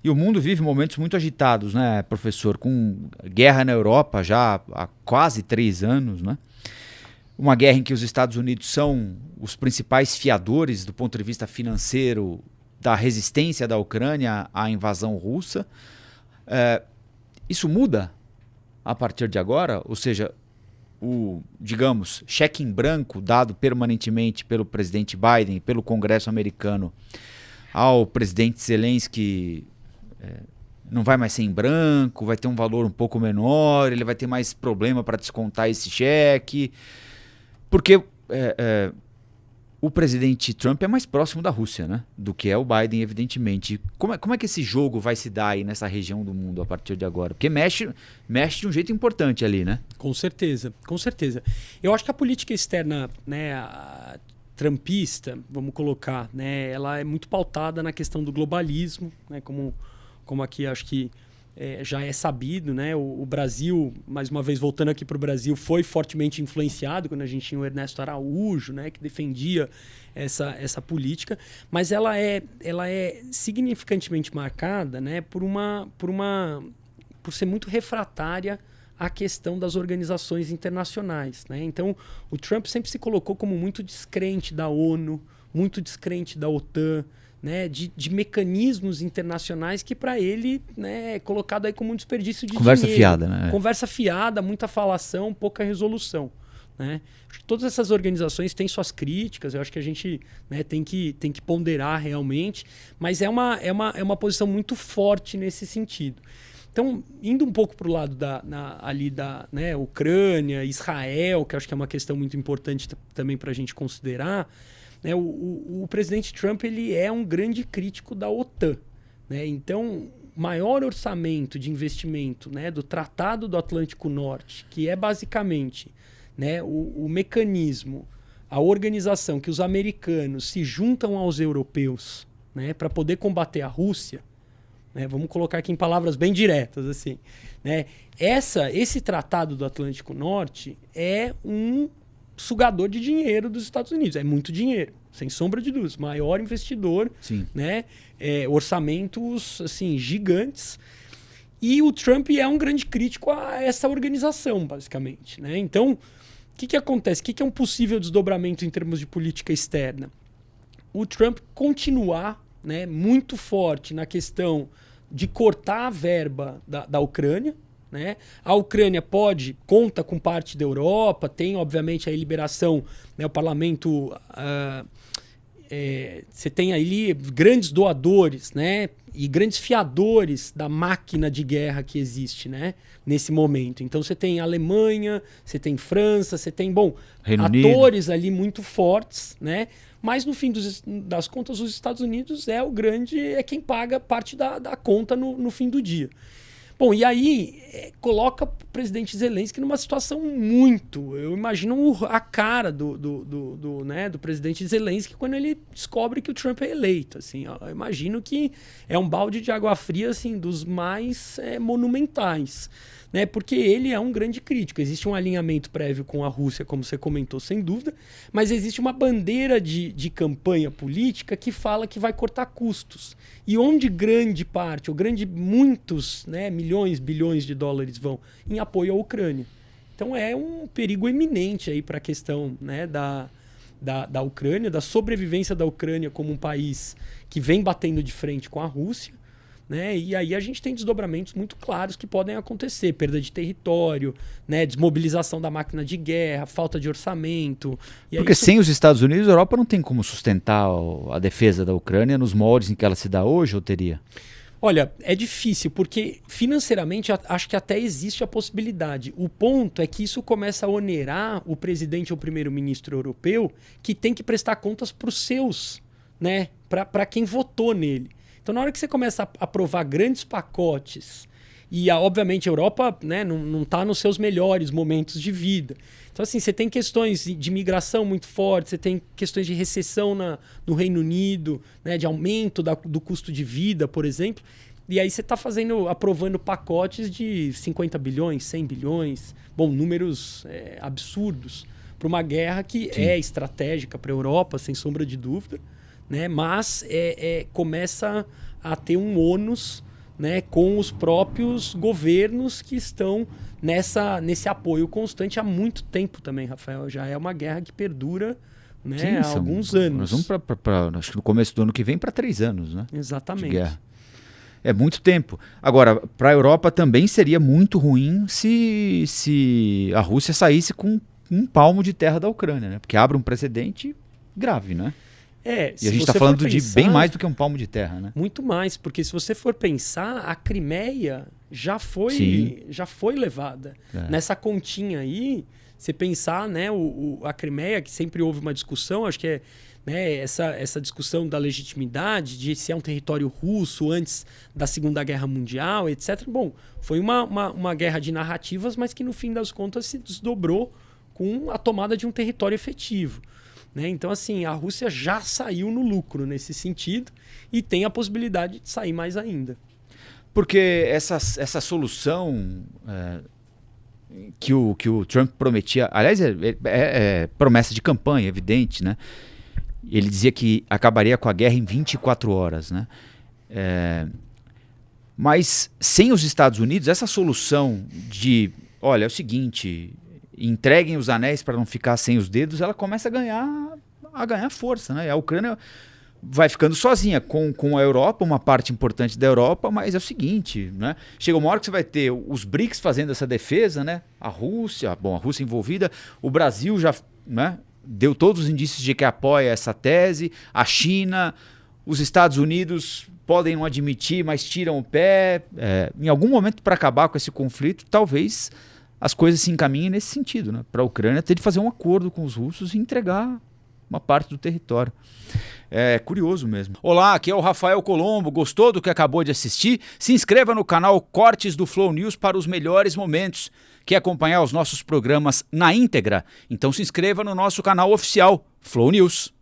E o mundo vive momentos muito agitados, né, professor? Com guerra na Europa já há quase 3 anos, né? Uma guerra em que os Estados Unidos são os principais fiadores do ponto de vista financeiro da resistência da Ucrânia à invasão russa. Isso muda a partir de agora? Ou seja, o, digamos, cheque em branco dado permanentemente pelo presidente Biden e pelo Congresso americano ao presidente Zelensky não vai mais ser em branco, vai ter um valor um pouco menor, ele vai ter mais problema para descontar esse cheque, porque o presidente Trump é mais próximo da Rússia, né, do que é o Biden, evidentemente. Como é que esse jogo vai se dar aí nessa região do mundo a partir de agora? Porque mexe de um jeito importante ali, né? Com certeza, com certeza. Eu acho que a política externa, né, trumpista, vamos colocar, né, ela é muito pautada na questão do globalismo, né, como aqui acho que já é sabido, né, o Brasil, mais uma vez voltando aqui para o Brasil, foi fortemente influenciado quando a gente tinha o Ernesto Araújo, né, que defendia essa política, mas ela é significantemente marcada, né, por ser muito refratária à questão das organizações internacionais, né? Então, o Trump sempre se colocou como muito descrente da ONU, muito descrente da OTAN, né, de mecanismos internacionais que para ele, né, é colocado aí como um desperdício de Conversa dinheiro. fiada, né? Conversa fiada, muita falação, pouca resolução, né? Acho que todas essas organizações têm suas críticas, eu acho que a gente, né, tem que ponderar realmente, mas é uma posição muito forte nesse sentido. Então, indo um pouco para o lado né, Ucrânia, Israel, que acho que é uma questão muito importante também para a gente considerar, né, o presidente Trump ele é um grande crítico da OTAN, né? Então, maior orçamento de investimento, né, do Tratado do Atlântico Norte, que é basicamente, né, o mecanismo, a organização que os americanos se juntam aos europeus, né, para poder combater a Rússia, né, vamos colocar aqui em palavras bem diretas, assim, né, esse Tratado do Atlântico Norte é um sugador de dinheiro dos Estados Unidos. É muito dinheiro, sem sombra de dúvidas. Maior investidor, né? Orçamentos assim, gigantes. E o Trump é um grande crítico a essa organização, basicamente, né? Então, o que acontece? O que é um possível desdobramento em termos de política externa? O Trump continuar, né, muito forte na questão de cortar a verba da Ucrânia, né? A Ucrânia conta com parte da Europa, tem obviamente a liberação, né, o parlamento, você tem ali grandes doadores, né, e grandes fiadores da máquina de guerra que existe, né, nesse momento. Então você tem Alemanha, você tem França, você tem atores ali muito fortes, né? Mas no fim das contas os Estados Unidos é quem paga parte da conta no fim do dia. Bom, e aí coloca o presidente Zelensky numa situação eu imagino a cara do presidente Zelensky quando ele descobre que o Trump é eleito. Assim, eu imagino que é um balde de água fria assim, dos mais monumentais, né? Porque ele é um grande crítico. Existe um alinhamento prévio com a Rússia, como você comentou, sem dúvida, mas existe uma bandeira de campanha política que fala que vai cortar custos. E onde grande parte, muitos, né, milhões, bilhões de dólares vão em apoio à Ucrânia. Então é um perigo iminente aí para a questão, né, da Ucrânia, da sobrevivência da Ucrânia como um país que vem batendo de frente com a Rússia, né? E aí a gente tem desdobramentos muito claros que podem acontecer. Perda de território, né? Desmobilização da máquina de guerra, falta de orçamento. Porque sem os Estados Unidos, a Europa não tem como sustentar a defesa da Ucrânia nos moldes em que ela se dá hoje, ou teria? Olha, é difícil, porque financeiramente acho que até existe a possibilidade. O ponto é que isso começa a onerar o presidente ou primeiro-ministro europeu, que tem que prestar contas para os seus, né? Para quem votou nele. Então, na hora que você começa a aprovar grandes pacotes, e obviamente a Europa, né, não está nos seus melhores momentos de vida. Então, assim, você tem questões de migração muito fortes, você tem questões de recessão no Reino Unido, né, de aumento do custo de vida, por exemplo. E aí você está aprovando pacotes de 50 bilhões, 100 bilhões, números absurdos, para uma guerra que é estratégica para a Europa, sem sombra de dúvida, né? Mas começa a ter um ônus né, com os próprios governos que estão nesse apoio constante há muito tempo também, Rafael. Já é uma guerra que perdura, né, Sim, há alguns anos. Nós vamos acho que no começo do ano que vem para 3 anos, né? Exatamente. De guerra. É muito tempo. Agora, para a Europa também seria muito ruim se a Rússia saísse com um palmo de terra da Ucrânia, né? Porque abre um precedente grave, né? E a gente está falando de bem mais do que um palmo de terra, né? Muito mais, porque se você for pensar, a Crimeia já foi levada. Nessa continha aí, você pensar, né, a Crimeia, que sempre houve uma discussão, acho que é, né, essa discussão da legitimidade, de se é um território russo antes da Segunda Guerra Mundial, etc. Bom, foi uma guerra de narrativas, mas que no fim das contas se desdobrou com a tomada de um território efetivo. Né? Então, assim, a Rússia já saiu no lucro nesse sentido e tem a possibilidade de sair mais ainda. Porque essa solução que o Trump prometia, aliás, é promessa de campanha, evidente, né? Ele dizia que acabaria com a guerra em 24 horas, né? Mas sem os Estados Unidos, essa solução de, olha, é o seguinte, entreguem os anéis para não ficar sem os dedos, ela começa a ganhar força, né? A Ucrânia vai ficando sozinha com a Europa, uma parte importante da Europa, mas é o seguinte, né? Chega uma hora que você vai ter os BRICS fazendo essa defesa, né? A Rússia envolvida, o Brasil já, né, deu todos os indícios de que apoia essa tese, a China, os Estados Unidos podem não admitir, mas tiram o pé. Em algum momento, para acabar com esse conflito, talvez as coisas se encaminhem nesse sentido, né? Para a Ucrânia ter de fazer um acordo com os russos e entregar uma parte do território. É curioso mesmo. Olá, aqui é o Rafael Colombo. Gostou do que acabou de assistir? Se inscreva no canal Cortes do Flow News para os melhores momentos. Quer acompanhar os nossos programas na íntegra? Então se inscreva no nosso canal oficial, Flow News.